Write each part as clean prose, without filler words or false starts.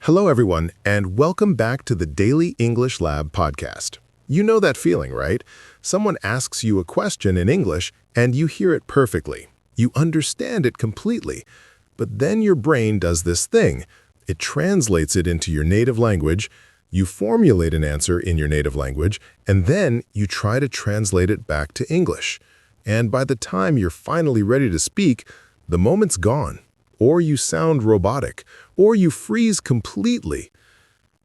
Hello, everyone, and welcome back to the Daily English Lab podcast. You know that feeling, right? Someone asks you a question in English, and you hear it perfectly. You understand it completely. But then your brain does this thing. It translates it into your native language, you formulate an answer in your native language, and then you try to translate it back to English. And by the time you're finally ready to speak, the moment's gone. Or you sound robotic, or you freeze completely.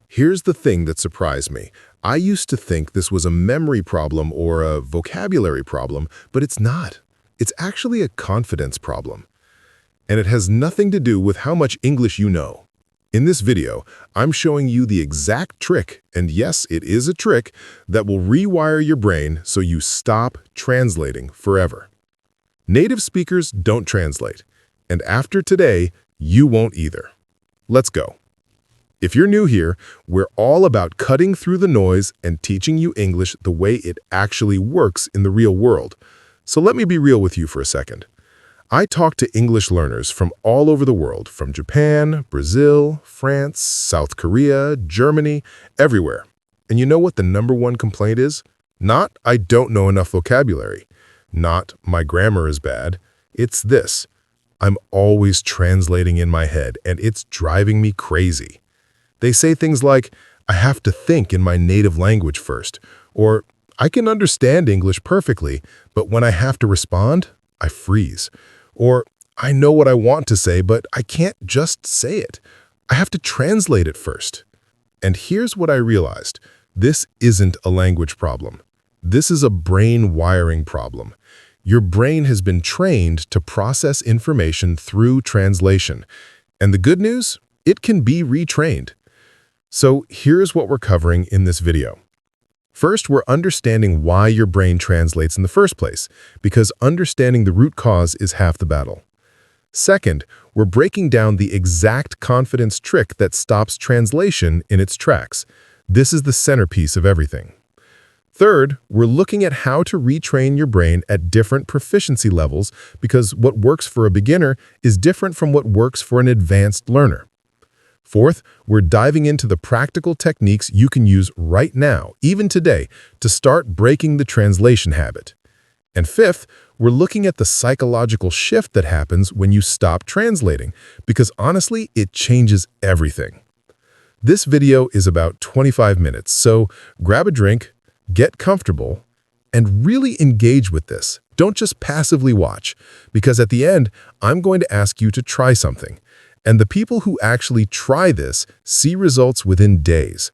Here's the thing that surprised me. I used to think this was a memory problem or a vocabulary problem, but it's not. It's actually a confidence problem. And it has nothing to do with how much English you know. In this video, I'm showing you the exact trick, and yes, it is a trick, that will rewire your brain so you stop translating forever. Native speakers don't translate. And after today, you won't either. Let's go. If you're new here, we're all about cutting through the noise and teaching you English the way it actually works in the real world. So let me be real with you for a second. I talk to English learners from all over the world, from Japan, Brazil, France, South Korea, Germany, everywhere. And you know what the #1 complaint is? Not, I don't know enough vocabulary. Not, my grammar is bad. It's this. I'm always translating in my head, and it's driving me crazy. They say things like, I have to think in my native language first, or I can understand English perfectly, but when I have to respond, I freeze. Or I know what I want to say, but I can't just say it. I have to translate it first. And here's what I realized. This isn't a language problem. This is a brain wiring problem. Your brain has been trained to process information through translation. And the good news? It can be retrained. So here's what we're covering in this video. First, we're understanding why your brain translates in the first place, because understanding the root cause is half the battle. Second, we're breaking down the exact confidence trick that stops translation in its tracks. This is the centerpiece of everything. Third, we're looking at how to retrain your brain at different proficiency levels because what works for a beginner is different from what works for an advanced learner. Fourth, we're diving into the practical techniques you can use right now, even today, to start breaking the translation habit. And fifth, we're looking at the psychological shift that happens when you stop translating, because honestly, it changes everything. This video is about 25 minutes, so grab a drink, get comfortable, and really engage with this. Don't just passively watch, because at the end, I'm going to ask you to try something. And the people who actually try this see results within days.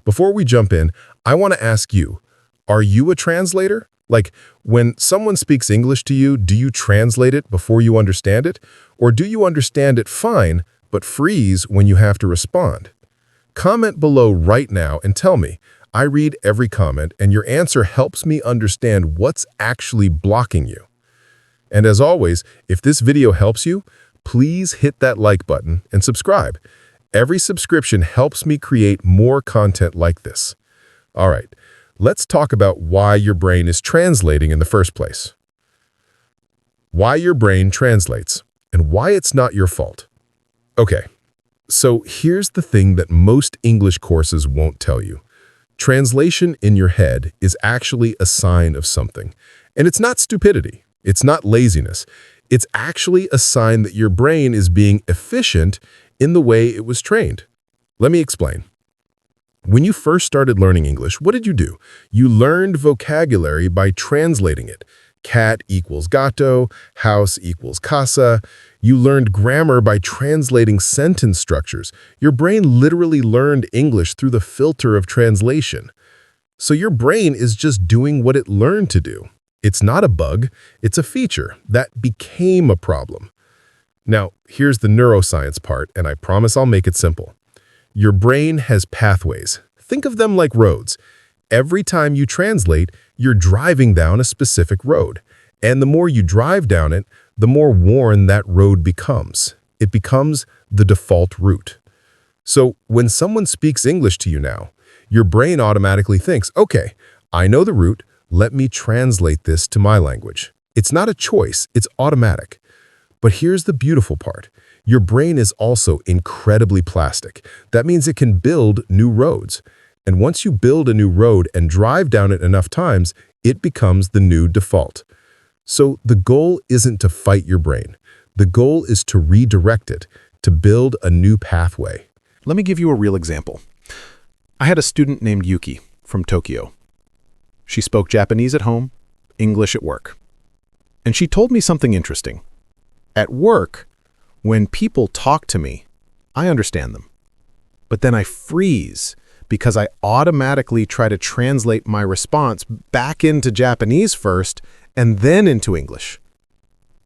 Before we jump in, I want to ask you, are you a translator? Like, when someone speaks English to you, do you translate it before you understand it? Or do you understand it fine, but freeze when you have to respond? Comment below right now and tell me. I read every comment, and your answer helps me understand what's actually blocking you. And as always, if this video helps you, please hit that like button and subscribe. Every subscription helps me create more content like this. All right, let's talk about why your brain is translating in the first place. Why your brain translates, and why it's not your fault. Okay, so here's the thing that most English courses won't tell you. Translation in your head is actually a sign of something. And it's not stupidity. It's not laziness. It's actually a sign that your brain is being efficient in the way it was trained. Let me explain. When you first started learning English, what did you do? You learned vocabulary by translating it. Cat equals gato, house equals casa. You learned grammar by translating sentence structures. Your brain literally learned English through the filter of translation. So your brain is just doing what it learned to do. It's not a bug, it's a feature that became a problem. Now, here's the neuroscience part, and I promise I'll make it simple. Your brain has pathways. Think of them like roads. Every time you translate, you're driving down a specific road. And the more you drive down it, the more worn that road becomes. It becomes the default route. So when someone speaks English to you now, your brain automatically thinks, okay, I know the route, let me translate this to my language. It's not a choice, it's automatic. But here's the beautiful part. Your brain is also incredibly plastic. That means it can build new roads. And once you build a new road and drive down it enough times, it becomes the new default. So the goal isn't to fight your brain. The goal is to redirect it, to build a new pathway. Let me give you a real example. I had a student named Yuki from Tokyo. She spoke Japanese at home, English at work. And she told me something interesting. At work, when people talk to me, I understand them. But then I freeze because I automatically try to translate my response back into Japanese first and then into English.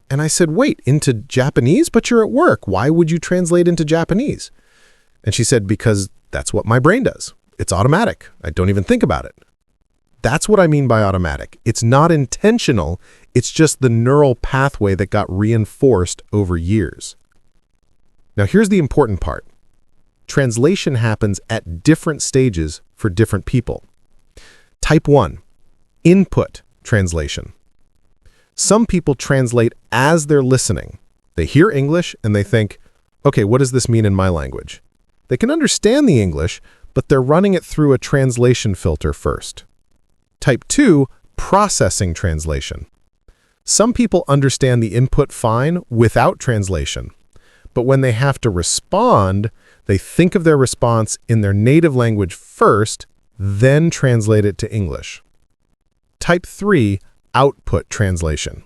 And I said, wait, into Japanese? But you're at work. Why would you translate into Japanese? And she said, because that's what my brain does. It's automatic. I don't even think about it. That's what I mean by automatic. It's not intentional. It's just the neural pathway that got reinforced over years. Now, here's the important part. Translation happens at different stages for different people. Type 1, input translation. Some people translate as they're listening. They hear English and they think, okay, what does this mean in my language? They can understand the English, but they're running it through a translation filter first. Type 2, processing translation. Some people understand the input fine without translation, but when they have to respond, they think of their response in their native language first, then translate it to English. Type 3, output translation.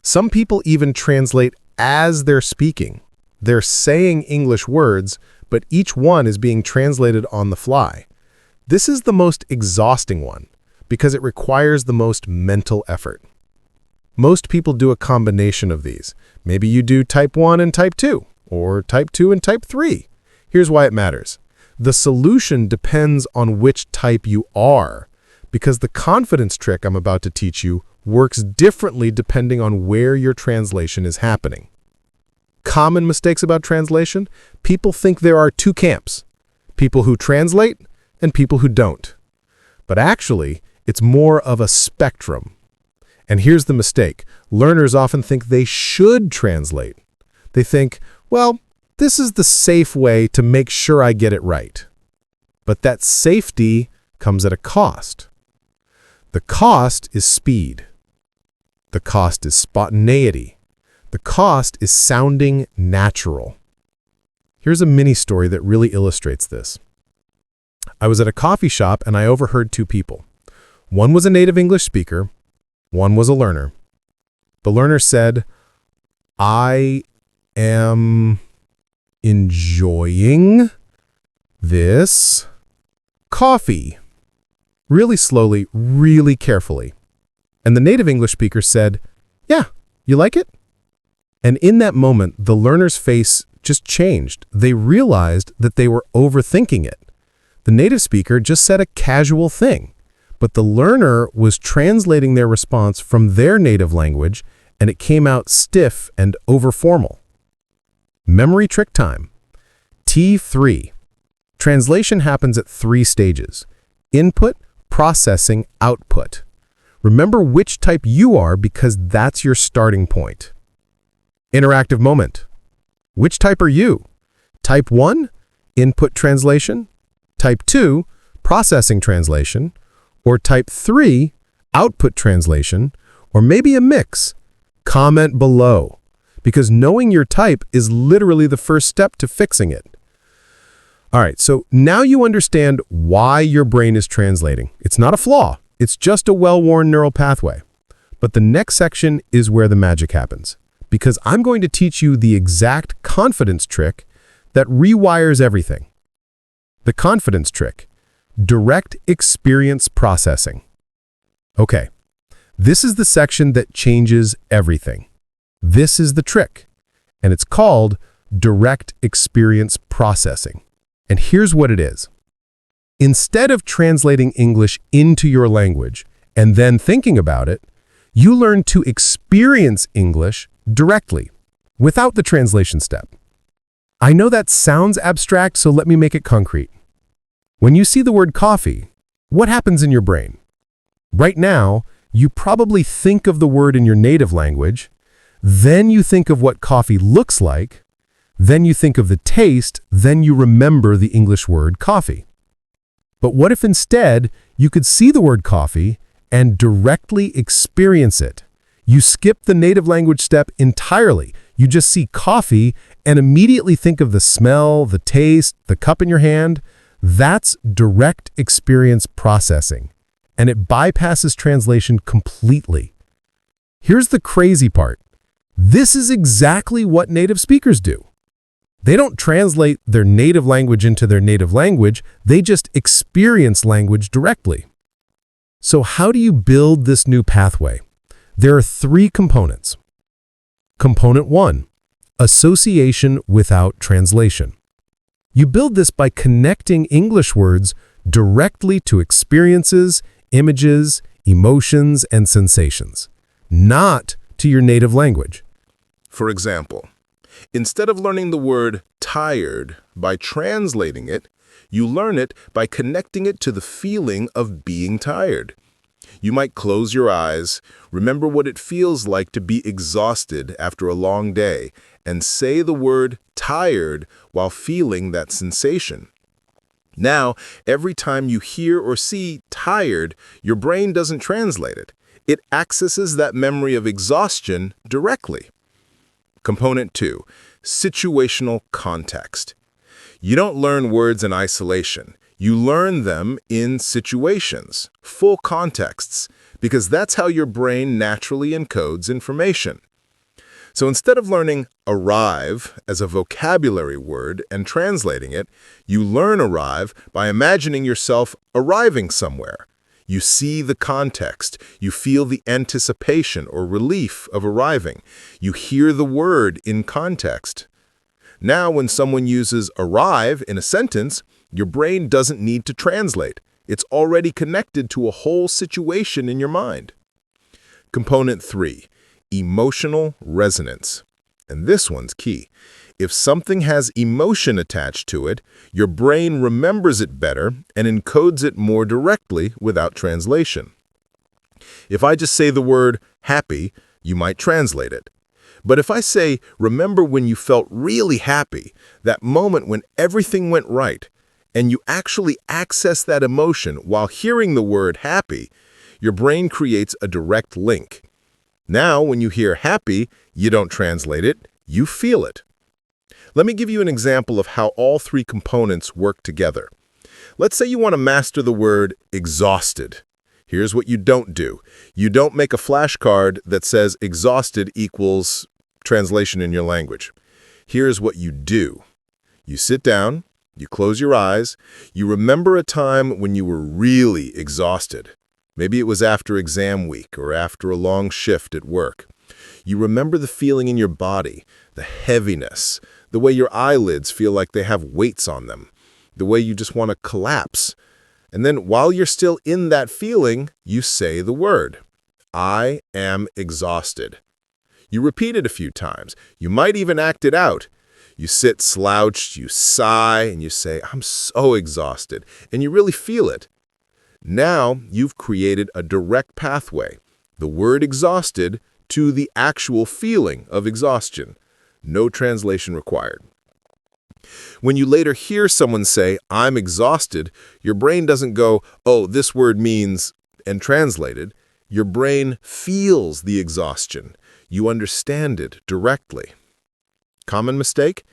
Some people even translate as they're speaking. They're saying English words, but each one is being translated on the fly. This is the most exhausting one because it requires the most mental effort. Most people do a combination of these. Maybe you do type 1 and type 2, or type 2 and type 3. Here's why it matters. The solution depends on which type you are, because the confidence trick I'm about to teach you works differently depending on where your translation is happening. Common mistakes about translation: people think there are two camps, people who translate and people who don't. But actually, it's more of a spectrum. And here's the mistake. Learners often think they should translate. They think, well, this is the safe way to make sure I get it right. But that safety comes at a cost. The cost is speed. The cost is spontaneity. The cost is sounding natural. Here's a mini story that really illustrates this. I was at a coffee shop and I overheard two people. One was a native English speaker. One was a learner. The learner said, I am enjoying this coffee. Really slowly, really carefully. And the native English speaker said, yeah, you like it? And in that moment, the learner's face just changed. They realized that they were overthinking it. The native speaker just said a casual thing, but the learner was translating their response from their native language, and it came out stiff and over-formal. Memory trick time. T3. Translation happens at 3 stages: input, processing, output. Remember which type you are because that's your starting point. Interactive moment. Which type are you? Type 1, input translation. Type 2, processing translation. Or type 3, output translation. Or maybe a mix. Comment below, because knowing your type is literally the first step to fixing it. All right, so now you understand why your brain is translating. It's not a flaw. It's just a well-worn neural pathway. But the next section is where the magic happens, because I'm going to teach you the exact confidence trick that rewires everything. The confidence trick: direct experience processing. Okay, this is the section that changes everything. This is the trick, and it's called direct experience processing. And here's what it is. Instead of translating English into your language and then thinking about it, you learn to experience English directly, without the translation step. I know that sounds abstract, so let me make it concrete. When you see the word coffee, what happens in your brain? Right now, you probably think of the word in your native language, Then you think of what coffee looks like. Then you think of the taste. Then you remember the English word coffee. But what if instead you could see the word coffee and directly experience it? You skip the native language step entirely. You just see coffee and immediately think of the smell, the taste, the cup in your hand. That's direct experience processing, and it bypasses translation completely. Here's the crazy part. This is exactly what native speakers do. They don't translate their native language into their native language, they just experience language directly. So how do you build this new pathway? There are 3 components. Component 1, association without translation. You build this by connecting English words directly to experiences, images, emotions, and sensations, not to your native language. For example, instead of learning the word tired by translating it, you learn it by connecting it to the feeling of being tired. You might close your eyes, remember what it feels like to be exhausted after a long day, and say the word tired while feeling that sensation. Now, every time you hear or see tired, your brain doesn't translate it. It accesses that memory of exhaustion directly. Component 2, situational context. You don't learn words in isolation. You learn them in situations, full contexts, because that's how your brain naturally encodes information. So instead of learning arrive as a vocabulary word and translating it, you learn arrive by imagining yourself arriving somewhere. You see the context, you feel the anticipation or relief of arriving, you hear the word in context. Now, when someone uses arrive in a sentence, your brain doesn't need to translate. It's already connected to a whole situation in your mind. Component 3, emotional resonance. And this one's key. If something has emotion attached to it, your brain remembers it better and encodes it more directly without translation. If I just say the word happy, you might translate it. But if I say, remember when you felt really happy, that moment when everything went right, and you actually access that emotion while hearing the word happy, your brain creates a direct link. Now, when you hear happy, you don't translate it, you feel it. Let me give you an example of how all 3 components work together. Let's say you want to master the word exhausted. Here's what you don't do. You don't make a flashcard that says exhausted equals translation in your language. Here's what you do. You sit down, you close your eyes, you remember a time when you were really exhausted. Maybe it was after exam week or after a long shift at work. You remember the feeling in your body, the heaviness, the way your eyelids feel like they have weights on them, the way you just want to collapse. And then while you're still in that feeling, you say the word, I am exhausted. You repeat it a few times. You might even act it out. You sit slouched, you sigh, and you say, I'm so exhausted, and you really feel it. Now you've created a direct pathway, the word exhausted, to the actual feeling of exhaustion. No translation required. When you later hear someone say, I'm exhausted, your brain doesn't go, oh, this word means, and translate it. Your brain feels the exhaustion. You understand it directly. Common mistake?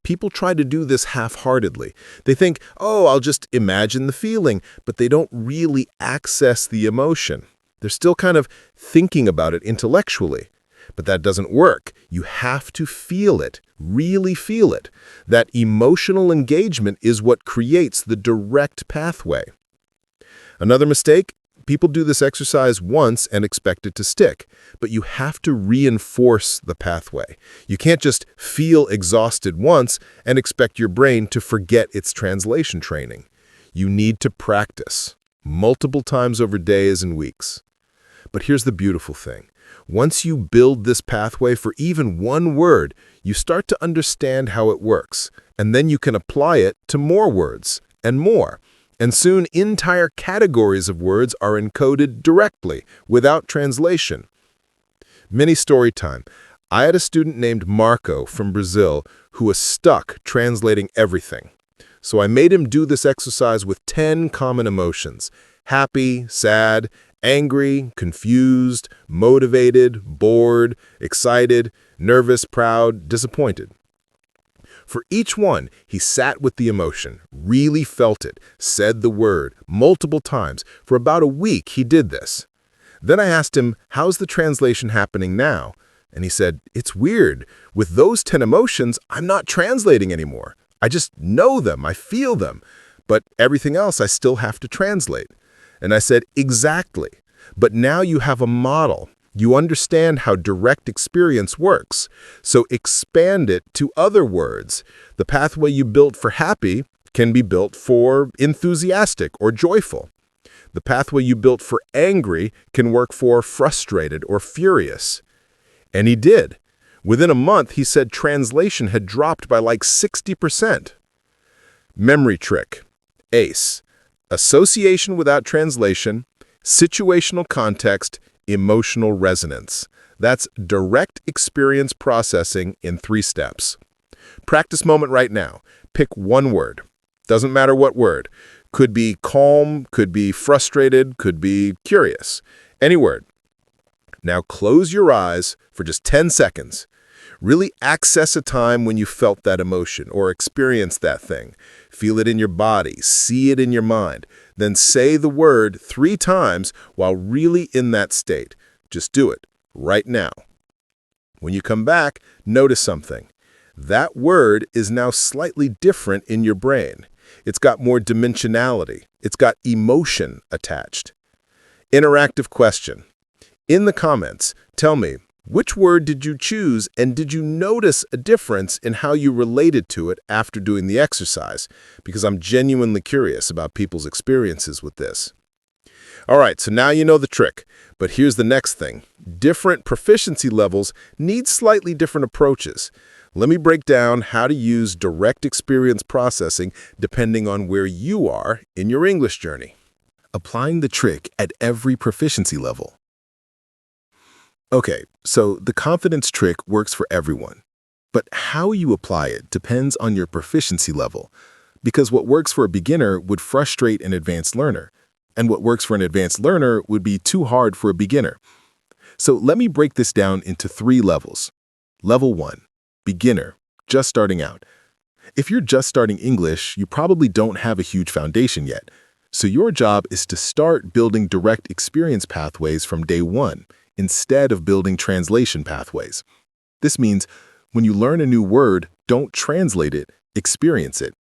People try to do this half-heartedly. They think, oh, I'll just imagine the feeling, but they don't really access the emotion. They're still kind of thinking about it intellectually. But that doesn't work. You have to feel it, really feel it. That emotional engagement is what creates the direct pathway. Another mistake? People do this exercise once and expect it to stick, but you have to reinforce the pathway. You can't just feel exhausted once and expect your brain to forget its translation training. You need to practice multiple times over days and weeks. But here's the beautiful thing. Once you build this pathway for even one word, you start to understand how it works, and then you can apply it to more words and more. And soon, entire categories of words are encoded directly, without translation. Mini story time. I had a student named Marco from Brazil who was stuck translating everything. So I made him do this exercise with 10 common emotions: happy, sad, angry, confused, motivated, bored, excited, nervous, proud, disappointed. For each one, he sat with the emotion, really felt it, said the word multiple times. For about a week, he did this. Then I asked him, how's the translation happening now? And he said, it's weird. With those 10 emotions, I'm not translating anymore. I just know them, I feel them. But everything else I still have to translate. And I said, exactly. But now you have a model. You understand how direct experience works. So expand it to other words. The pathway you built for happy can be built for enthusiastic or joyful. The pathway you built for angry can work for frustrated or furious. And he did. Within a month, he said translation had dropped by like 60%. Memory trick. ACE. Association without translation, situational context, emotional resonance. That's direct experience processing in 3 steps. Practice moment right now. Pick one word. Doesn't matter what word. Could be calm, could be frustrated, could be curious. Any word. Now close your eyes for just 10 seconds. Really access a time when you felt that emotion or experienced that thing. Feel it in your body, see it in your mind. Then say the word 3 times while really in that state. Just do it right now. When you come back, notice something. That word is now slightly different in your brain. It's got more dimensionality. It's got emotion attached. Interactive question. In the comments, tell me, which word did you choose, and did you notice a difference in how you related to it after doing the exercise? Because I'm genuinely curious about people's experiences with this. All right, so now you know the trick, but here's the next thing. Different proficiency levels need slightly different approaches. Let me break down how to use direct experience processing depending on where you are in your English journey. Applying the trick at every proficiency level. Okay, so the confidence trick works for everyone. But how you apply it depends on your proficiency level, because what works for a beginner would frustrate an advanced learner, and what works for an advanced learner would be too hard for a beginner. So let me break this down into 3 levels. Level 1, beginner, just starting out. If you're just starting English, you probably don't have a huge foundation yet. So your job is to start building direct experience pathways from day 1, instead of building translation pathways. This means when you learn a new word, don't translate it, experience it.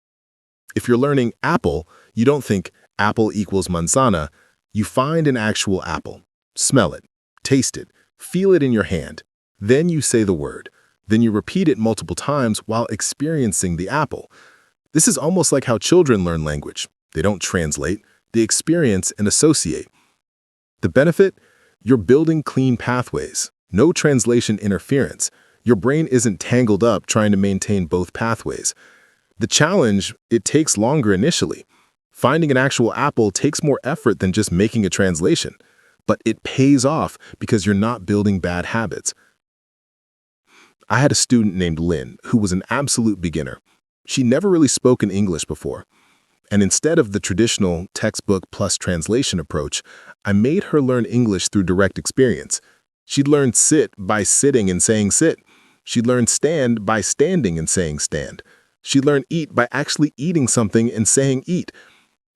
If you're learning apple, you don't think apple equals manzana. You find an actual apple, smell it, taste it, feel it in your hand. Then you say the word. Then you repeat it multiple times while experiencing the apple. This is almost like how children learn language. They don't translate, they experience and associate. The benefit? You're building clean pathways, no translation interference. Your brain isn't tangled up trying to maintain both pathways. The challenge, it takes longer initially. Finding an actual apple takes more effort than just making a translation, but it pays off because you're not building bad habits. I had a student named Lynn who was an absolute beginner. She never really spoken English before. And instead of the traditional textbook plus translation approach, I made her learn English through direct experience. She'd learned sit by sitting and saying sit. She'd learned stand by standing and saying stand. She'd learned eat by actually eating something and saying eat.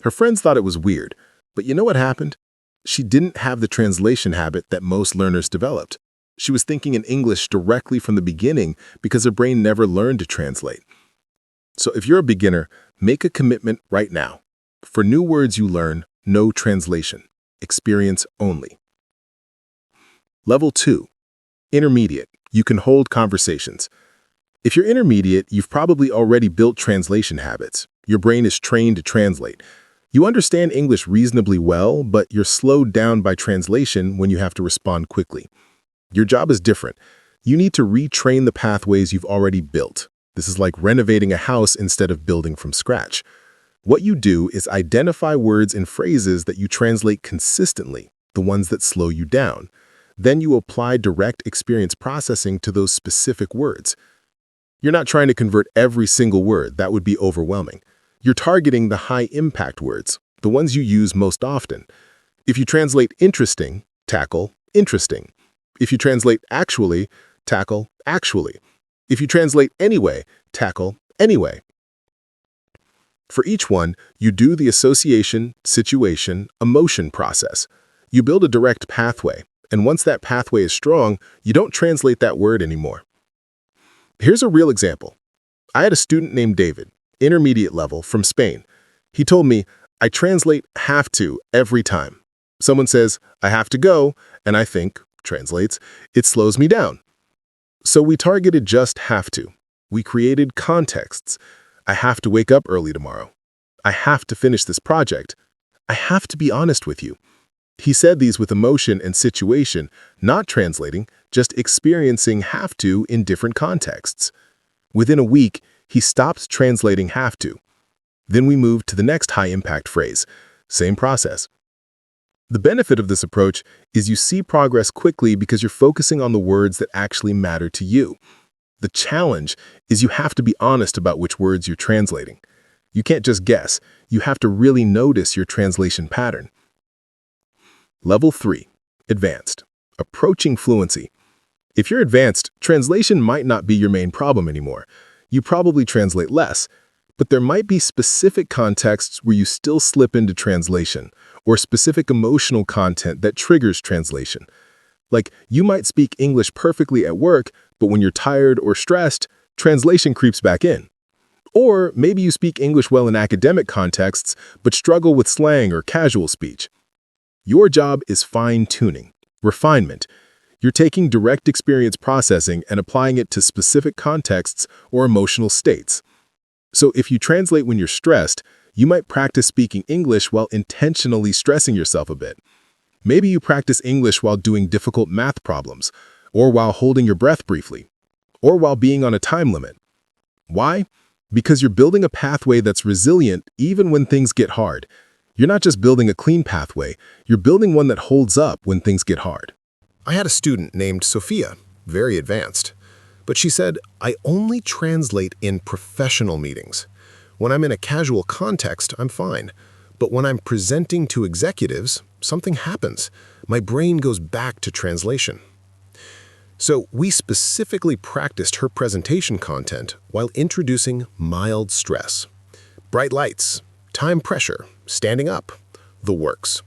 Her friends thought it was weird, but you know what happened? She didn't have the translation habit that most learners developed. She was thinking in English directly from the beginning because her brain never learned to translate. So if you're a beginner, make a commitment right now. For new words you learn, no translation. Experience only. Level 2. Intermediate. You can hold conversations. If you're intermediate, you've probably already built translation habits. Your brain is trained to translate. You understand English reasonably well, but you're slowed down by translation when you have to respond quickly. Your job is different. You need to retrain the pathways you've already built. This is like renovating a house instead of building from scratch. What you do is identify words and phrases that you translate consistently, the ones that slow you down. Then you apply direct experience processing to those specific words. You're not trying to convert every single word. That would be overwhelming. You're targeting the high-impact words, the ones you use most often. If you translate interesting, tackle interesting. If you translate actually, tackle actually. If you translate anyway, tackle anyway. For each one, you do the association, situation, emotion process. You build a direct pathway, and once that pathway is strong, you don't translate that word anymore. Here's a real example. I had a student named David, intermediate level, from Spain. He told me, I translate have to every time. Someone says, I have to go, and I think, translates, it slows me down. So we targeted just have to. We created contexts. I have to wake up early tomorrow. I have to finish this project. I have to be honest with you. He said these with emotion and situation, not translating, just experiencing have to in different contexts. Within a week, he stopped translating have to. Then we moved to the next high-impact phrase. Same process. The benefit of this approach is you see progress quickly because you're focusing on the words that actually matter to you. The challenge is you have to be honest about which words you're translating. You can't just guess. You have to really notice your translation pattern. Level 3. Advanced. Approaching fluency. If you're advanced, translation might not be your main problem anymore. You probably translate less, but there might be specific contexts where you still slip into translation, or specific emotional content that triggers translation. Like, you might speak English perfectly at work, but when you're tired or stressed, translation creeps back in. Or maybe you speak English well in academic contexts, but struggle with slang or casual speech. Your job is fine-tuning, refinement. You're taking direct experience processing and applying it to specific contexts or emotional states. So if you translate when you're stressed, you might practice speaking English while intentionally stressing yourself a bit. Maybe you practice English while doing difficult math problems, or while holding your breath briefly, or while being on a time limit. Why? Because you're building a pathway that's resilient even when things get hard. You're not just building a clean pathway, you're building one that holds up when things get hard. I had a student named Sophia, very advanced, but she said, I only translate in professional meetings. When I'm in a casual context, I'm fine. But when I'm presenting to executives, something happens. My brain goes back to translation. So we specifically practiced her presentation content while introducing mild stress. Bright lights, time pressure, standing up, the works.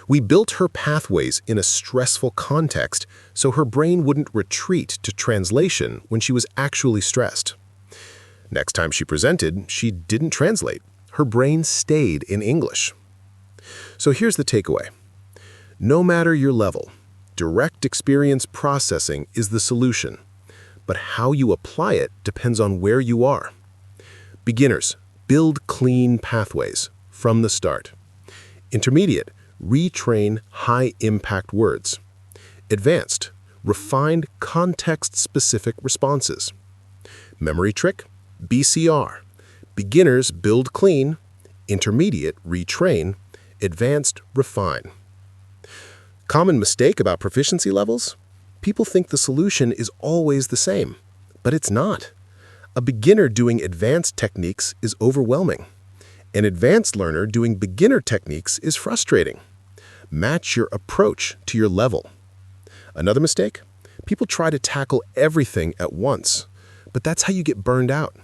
We built her pathways in a stressful context so her brain wouldn't retreat to translation when she was actually stressed. Next time she presented, she didn't translate. Her brain stayed in English. So here's the takeaway. No matter your level, direct experience processing is the solution, but how you apply it depends on where you are. Beginners, build clean pathways from the start. Intermediate, retrain high-impact words. Advanced, refined context-specific responses. Memory trick, BCR. Beginners build clean, intermediate retrain, advanced refine. Common mistake about proficiency levels? People think the solution is always the same, but it's not. A beginner doing advanced techniques is overwhelming. An advanced learner doing beginner techniques is frustrating. Match your approach to your level. Another mistake? People try to tackle everything at once, but that's how you get burned out.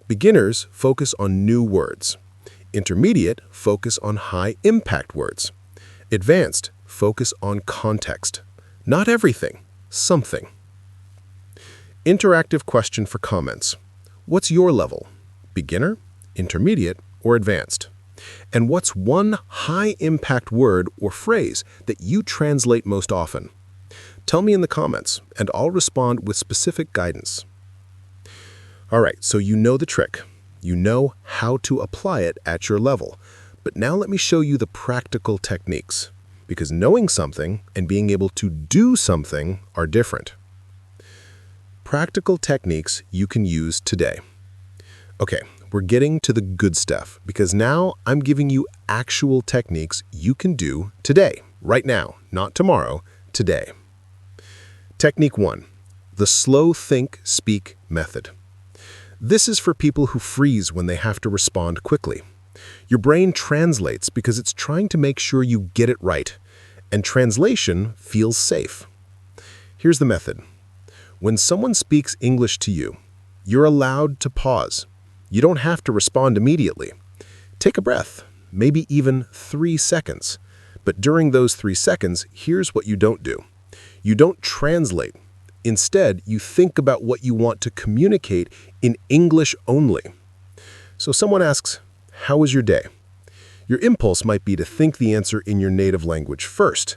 Beginners focus on new words. Intermediate focus on high-impact words. Advanced focus on context. Not everything, something. Interactive question for comments. What's your level? Beginner, intermediate, or advanced? And what's one high-impact word or phrase that you translate most often? Tell me in the comments, and I'll respond with specific guidance. All right, so you know the trick. You know how to apply it at your level. But now let me show you the practical techniques, because knowing something and being able to do something are different. Practical techniques you can use today. Okay, we're getting to the good stuff, because now I'm giving you actual techniques you can do today, right now, not tomorrow, today. Technique 1. The slow think, speak method. This is for people who freeze when they have to respond quickly. Your brain translates because it's trying to make sure you get it right, and translation feels safe. Here's the method. When someone speaks English to you, you're allowed to pause. You don't have to respond immediately. Take a breath, maybe even 3 seconds. But during those 3 seconds, here's what you don't do. You don't translate. Instead, you think about what you want to communicate in English only. So someone asks, "How was your day?" Your impulse might be to think the answer in your native language first,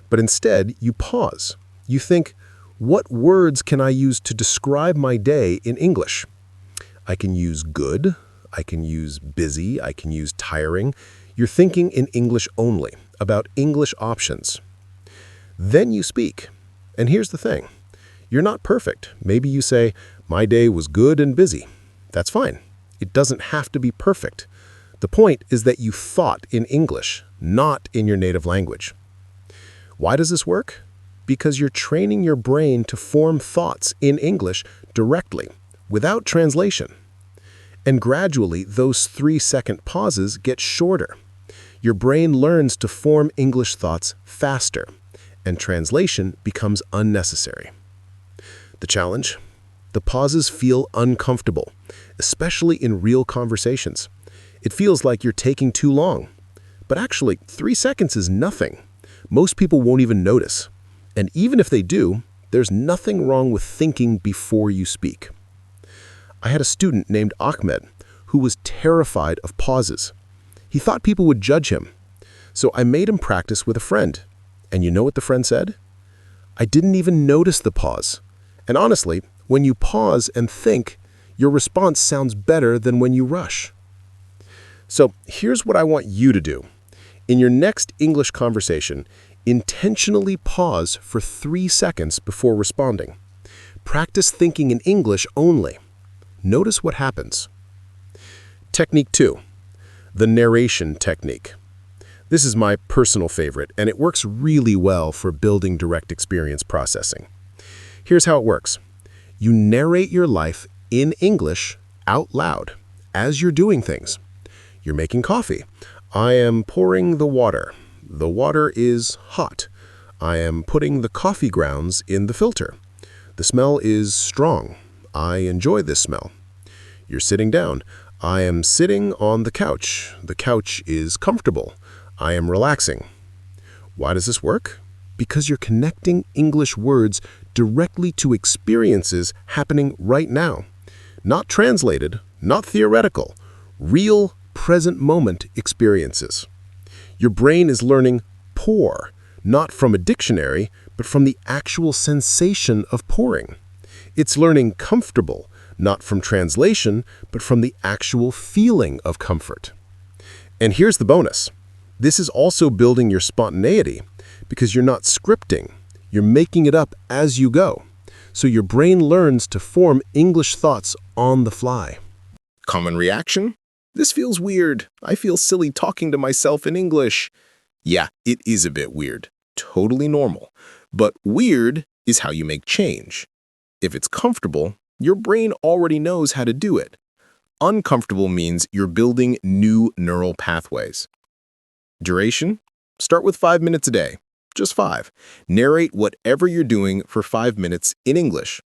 but instead you pause. You think, what words can I use to describe my day in English? I can use good, I can use busy, I can use tiring. You're thinking in English only, about English options. Then you speak. And here's the thing. You're not perfect. Maybe you say, "My day was good and busy." That's fine. It doesn't have to be perfect. The point is that you thought in English, not in your native language. Why does this work? Because you're training your brain to form thoughts in English directly, without translation. And gradually, those 3-second pauses get shorter. Your brain learns to form English thoughts faster, and translation becomes unnecessary. The challenge? The pauses feel uncomfortable, especially in real conversations. It feels like you're taking too long. But actually, 3 seconds is nothing. Most people won't even notice. And even if they do, there's nothing wrong with thinking before you speak. I had a student named Ahmed who was terrified of pauses. He thought people would judge him. So I made him practice with a friend. And you know what the friend said? "I didn't even notice the pause." And honestly, when you pause and think, your response sounds better than when you rush. So here's what I want you to do. In your next English conversation, intentionally pause for 3 seconds before responding. Practice thinking in English only. Notice what happens. Technique 2. The narration technique. This is my personal favorite, and it works really well for building direct experience processing. Here's how it works. You narrate your life in English out loud as you're doing things. You're making coffee. I am pouring the water. The water is hot. I am putting the coffee grounds in the filter. The smell is strong. I enjoy this smell. You're sitting down. I am sitting on the couch. The couch is comfortable. I am relaxing. Why does this work? Because you're connecting English words directly to experiences happening right now. Not translated, not theoretical, real present moment experiences. Your brain is learning pour, not from a dictionary, but from the actual sensation of pouring. It's learning comfortable, not from translation, but from the actual feeling of comfort. And here's the bonus. This is also building your spontaneity because you're not scripting. You're making it up as you go. So your brain learns to form English thoughts on the fly. Common reaction? This feels weird. I feel silly talking to myself in English. Yeah, it is a bit weird. Totally normal. But weird is how you make change. If it's comfortable, your brain already knows how to do it. Uncomfortable means you're building new neural pathways. Duration? Start with 5 minutes a day. Just 5. Narrate whatever you're doing for 5 minutes in English.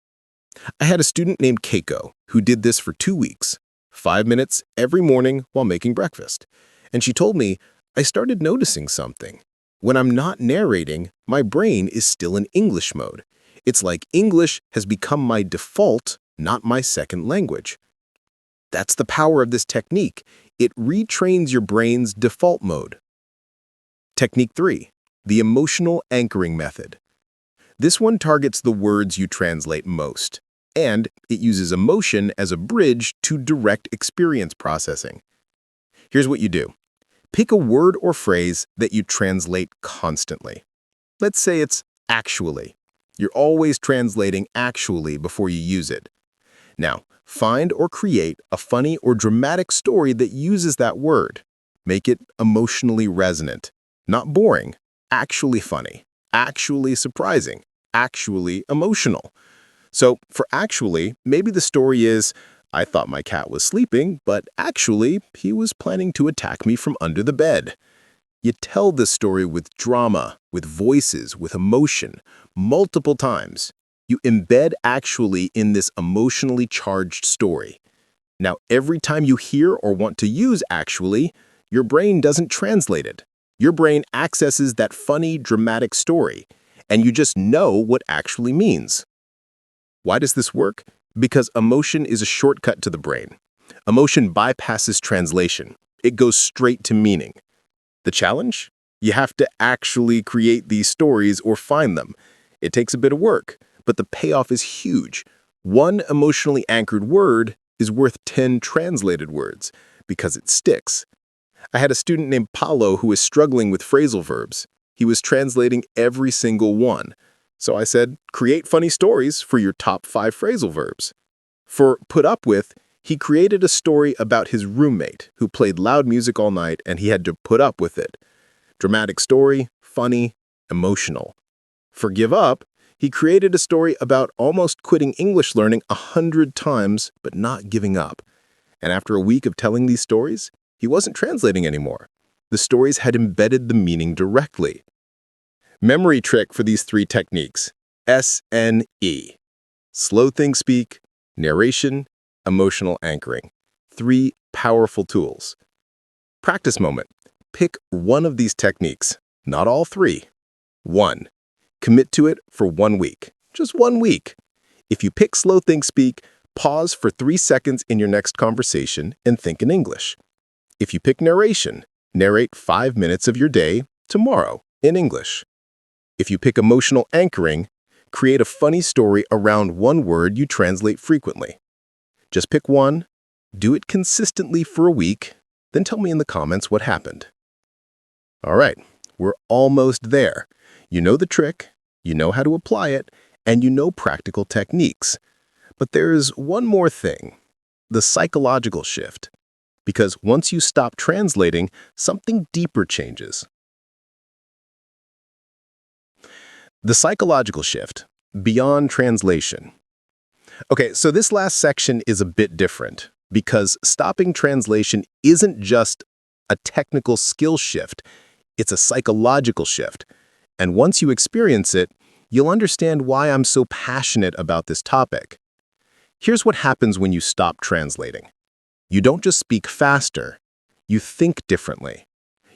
I had a student named Keiko who did this for 2 weeks. 5 minutes every morning while making breakfast. And she told me, I started noticing something. When I'm not narrating, my brain is still in English mode. It's like English has become my default, not my second language. That's the power of this technique. It retrains your brain's default mode. Technique 3. The emotional anchoring method. This one targets the words you translate most, and it uses emotion as a bridge to direct experience processing. Here's what you do. Pick a word or phrase that you translate constantly. Let's say it's actually. You're always translating actually before you use it. Now, find or create a funny or dramatic story that uses that word. Make it emotionally resonant. Not boring, actually funny, actually surprising, actually emotional. So for actually, maybe the story is, I thought my cat was sleeping, but actually, he was planning to attack me from under the bed. You tell this story with drama, with voices, with emotion, multiple times. You embed actually in this emotionally charged story. Now, every time you hear or want to use actually, your brain doesn't translate it. Your brain accesses that funny, dramatic story, and you just know what actually means. Why does this work? Because emotion is a shortcut to the brain. Emotion bypasses translation. It goes straight to meaning. The challenge? You have to actually create these stories or find them. It takes a bit of work, but the payoff is huge. One emotionally anchored word is worth 10 translated words because it sticks. I had a student named Paulo who was struggling with phrasal verbs. He was translating every single one. So I said, create funny stories for your top 5 phrasal verbs. For put up with, he created a story about his roommate who played loud music all night and he had to put up with it. Dramatic story, funny, emotional. For give up, he created a story about almost quitting English learning 100 times but not giving up. And after a week of telling these stories, he wasn't translating anymore. The stories had embedded the meaning directly. Memory trick for these 3 techniques. SNE. Slow think speak, narration, emotional anchoring. 3 powerful tools. Practice moment. Pick one of these techniques, not all 3. 1. Commit to it for 1 week. Just 1 week. If you pick slow think speak, pause for 3 seconds in your next conversation and think in English. If you pick narration, narrate 5 minutes of your day tomorrow in English. If you pick emotional anchoring, create a funny story around one word you translate frequently. Just pick one, do it consistently for a week, then tell me in the comments what happened. All right, we're almost there. You know the trick, you know how to apply it, and you know practical techniques. But there's one more thing, the psychological shift. Because once you stop translating, something deeper changes. The psychological shift, beyond translation. Okay, so this last section is a bit different because stopping translation isn't just a technical skill shift, it's a psychological shift. And once you experience it, you'll understand why I'm so passionate about this topic. Here's what happens when you stop translating. You don't just speak faster, you think differently.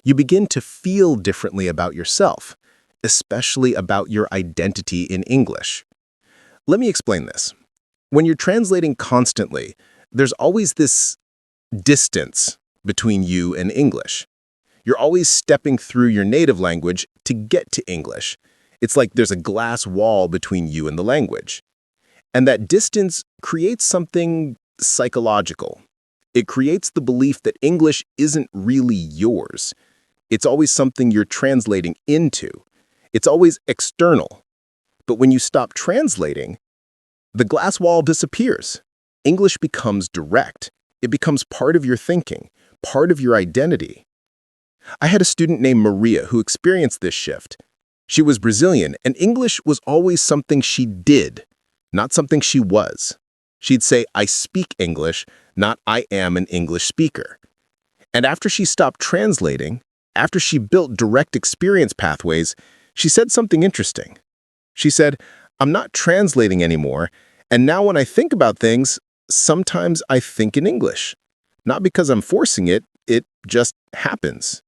You begin to feel differently about yourself, especially about your identity in English. Let me explain this. When you're translating constantly, there's always this distance between you and English. You're always stepping through your native language to get to English. It's like there's a glass wall between you and the language. And that distance creates something psychological. It creates the belief that English isn't really yours. It's always something you're translating into. It's always external. But when you stop translating, the glass wall disappears. English becomes direct. It becomes part of your thinking, part of your identity. I had a student named Maria who experienced this shift. She was Brazilian, and English was always something she did, not something she was. She'd say, I speak English, not I am an English speaker. And after she stopped translating, after she built direct experience pathways, she said something interesting. She said, I'm not translating anymore, and now when I think about things, sometimes I think in English. Not because I'm forcing it, it just happens.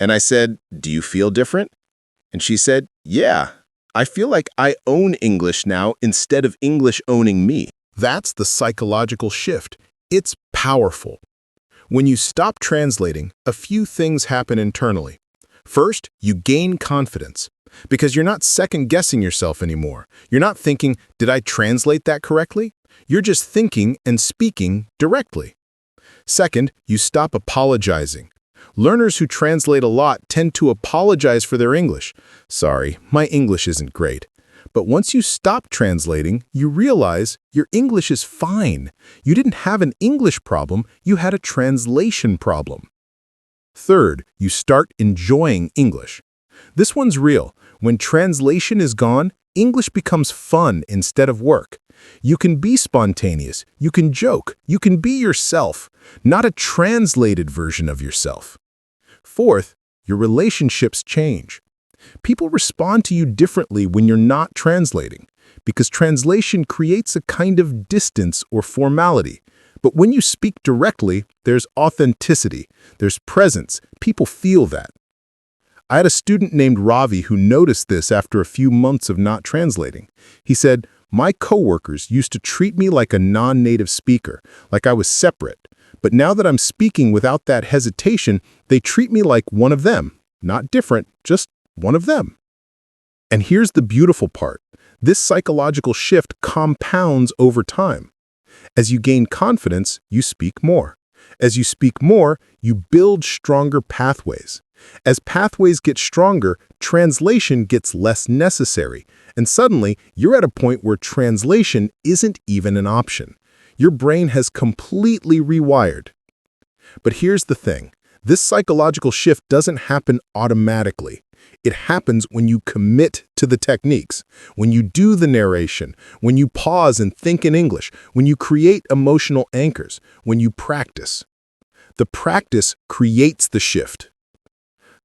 And I said, do you feel different? And she said, yeah, I feel like I own English now instead of English owning me. That's the psychological shift. It's powerful. When you stop translating, a few things happen internally. First, you gain confidence because you're not second-guessing yourself anymore. You're not thinking, did I translate that correctly? You're just thinking and speaking directly. Second, you stop apologizing. Learners who translate a lot tend to apologize for their English. Sorry, my English isn't great. But once you stop translating, you realize your English is fine. You didn't have an English problem, you had a translation problem. Third, you start enjoying English. This one's real. When translation is gone, English becomes fun instead of work. You can be spontaneous, you can joke, you can be yourself, not a translated version of yourself. Fourth, your relationships change. People respond to you differently when you're not translating, because translation creates a kind of distance or formality. But when you speak directly, there's authenticity, there's presence, people feel that. I had a student named Ravi who noticed this after a few months of not translating. He said, "My coworkers used to treat me like a non-native speaker, like I was separate. But now that I'm speaking without that hesitation, they treat me like one of them. Not different, just one of them." And here's the beautiful part. This psychological shift compounds over time. As you gain confidence, you speak more. As you speak more, you build stronger pathways. As pathways get stronger, translation gets less necessary. And suddenly, you're at a point where translation isn't even an option. Your brain has completely rewired. But here's the thing. This psychological shift doesn't happen automatically. It happens when you commit to the techniques, when you do the narration, when you pause and think in English, when you create emotional anchors, when you practice. The practice creates the shift.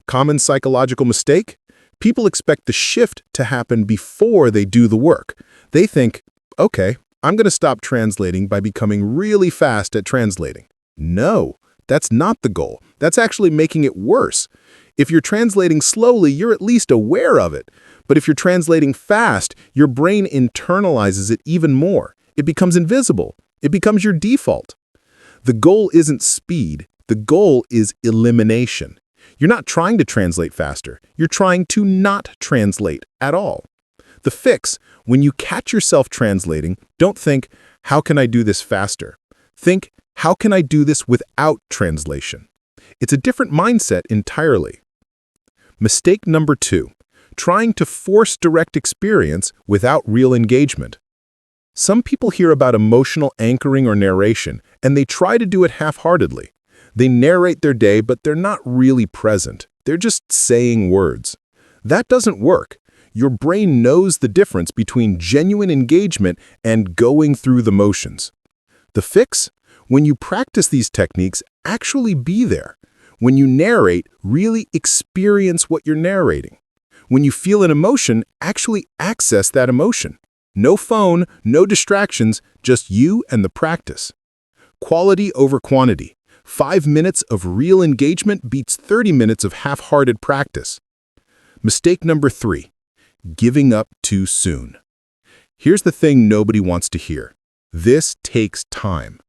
Common psychological mistake? People expect the shift to happen before they do the work. They think, okay, I'm going to stop translating by becoming really fast at translating. No, that's not the goal. That's actually making it worse. If you're translating slowly, you're at least aware of it. But if you're translating fast, your brain internalizes it even more. It becomes invisible. It becomes your default. The goal isn't speed. The goal is elimination. You're not trying to translate faster. You're trying to not translate at all. The fix, when you catch yourself translating, don't think, how can I do this faster? Think, how can I do this without translation? It's a different mindset entirely. Mistake number 2, trying to force direct experience without real engagement. Some people hear about emotional anchoring or narration, and they try to do it half-heartedly. They narrate their day, but they're not really present. They're just saying words. That doesn't work. Your brain knows the difference between genuine engagement and going through the motions. The fix? When you practice these techniques, actually be there. When you narrate, really experience what you're narrating. When you feel an emotion, actually access that emotion. No phone, no distractions, just you and the practice. Quality over quantity. 5 minutes of real engagement beats 30 minutes of half-hearted practice. Mistake number 3, giving up too soon. Here's the thing nobody wants to hear. This takes time.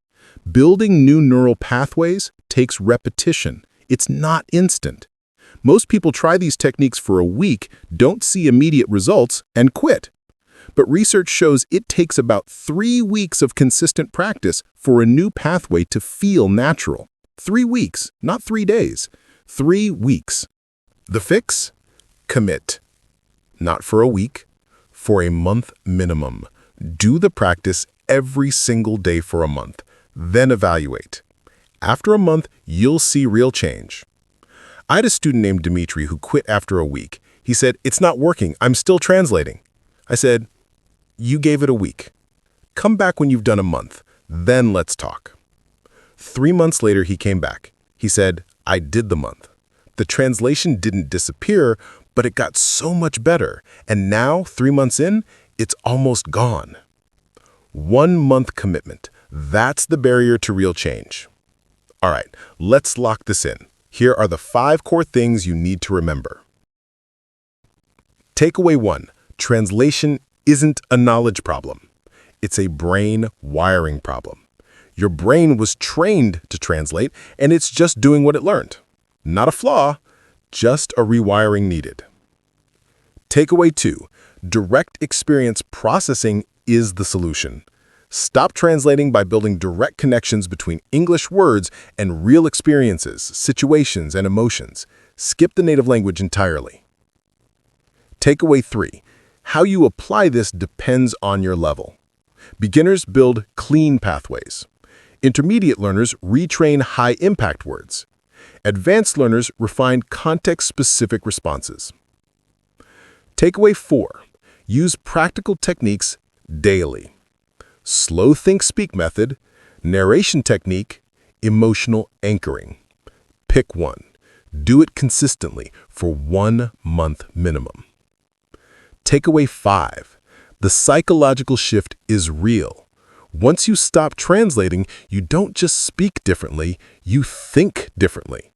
Building new neural pathways takes repetition. It's not instant. Most people try these techniques for a week, don't see immediate results, and quit. But research shows it takes about 3 weeks of consistent practice for a new pathway to feel natural. 3 weeks, not 3 days. 3 weeks. The fix? Commit. Not for a week, for a month minimum. Do the practice every single day for a month, then evaluate. After a month, you'll see real change. I had a student named Dimitri who quit after a week. He said, "It's not working. I'm still translating." I said, "You gave it a week. Come back when you've done a month. Then let's talk." 3 months later, he came back. He said, "I did the month. The translation didn't disappear, but it got so much better. And now, 3 months in, it's almost gone." 1 month commitment. That's the barrier to real change. All right, let's lock this in. Here are the 5 core things you need to remember. Takeaway 1. Translation isn't a knowledge problem. It's a brain wiring problem. Your brain was trained to translate, and it's just doing what it learned. Not a flaw, just a rewiring needed. Takeaway 2. Direct experience processing is the solution. Stop translating by building direct connections between English words and real experiences, situations, and emotions. Skip the native language entirely. Takeaway 3. How you apply this depends on your level. Beginners build clean pathways. Intermediate learners retrain high-impact words. Advanced learners refine context-specific responses. Takeaway 4. Use practical techniques daily. Slow think-speak method, narration technique, emotional anchoring. Pick one. Do it consistently for 1 month minimum. Takeaway 5. The psychological shift is real. Once you stop translating, you don't just speak differently, you think differently.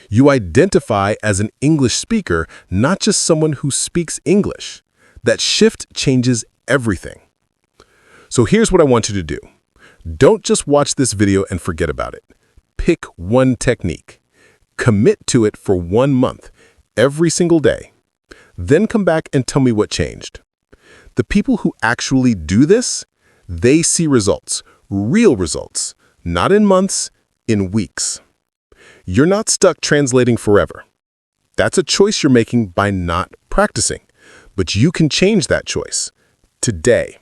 You identify as an English speaker, not just someone who speaks English. That shift changes everything. So here's what I want you to do. Don't just watch this video and forget about it. Pick one technique. Commit to it for 1 month, every single day. Then come back and tell me what changed. The people who actually do this, they see results, real results, not in months, in weeks. You're not stuck translating forever. That's a choice you're making by not practicing, but you can change that choice today.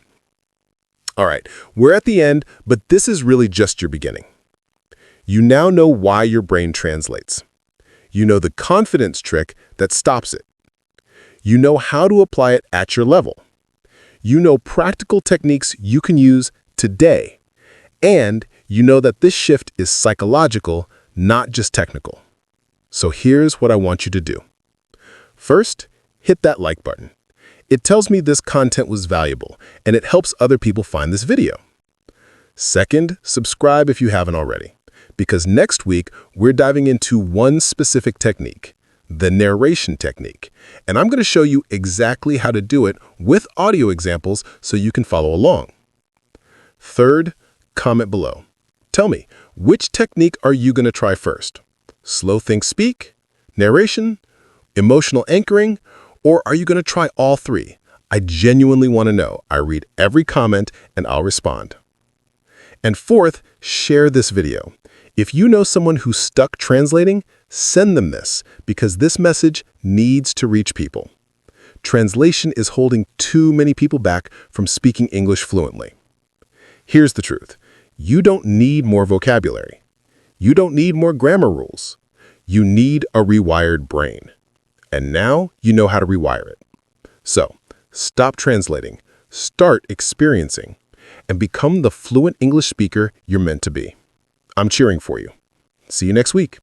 All right, we're at the end, but this is really just your beginning. You now know why your brain translates. You know the confidence trick that stops it. You know how to apply it at your level. You know practical techniques you can use today. And you know that this shift is psychological, not just technical. So here's what I want you to do. First, hit that like button. It tells me this content was valuable, and it helps other people find this video. Second, subscribe if you haven't already, because next week we're diving into one specific technique, the narration technique, and I'm going to show you exactly how to do it with audio examples so you can follow along. Third, comment below. Tell me, which technique are you going to try first? Slow think speak, narration, emotional anchoring, or are you going to try all three? I genuinely want to know. I read every comment and I'll respond. And fourth, share this video. If you know someone who's stuck translating, send them this, because this message needs to reach people. Translation is holding too many people back from speaking English fluently. Here's the truth. You don't need more vocabulary. You don't need more grammar rules. You need a rewired brain. And now you know how to rewire it. So, stop translating, start experiencing, and become the fluent English speaker you're meant to be. I'm cheering for you. See you next week.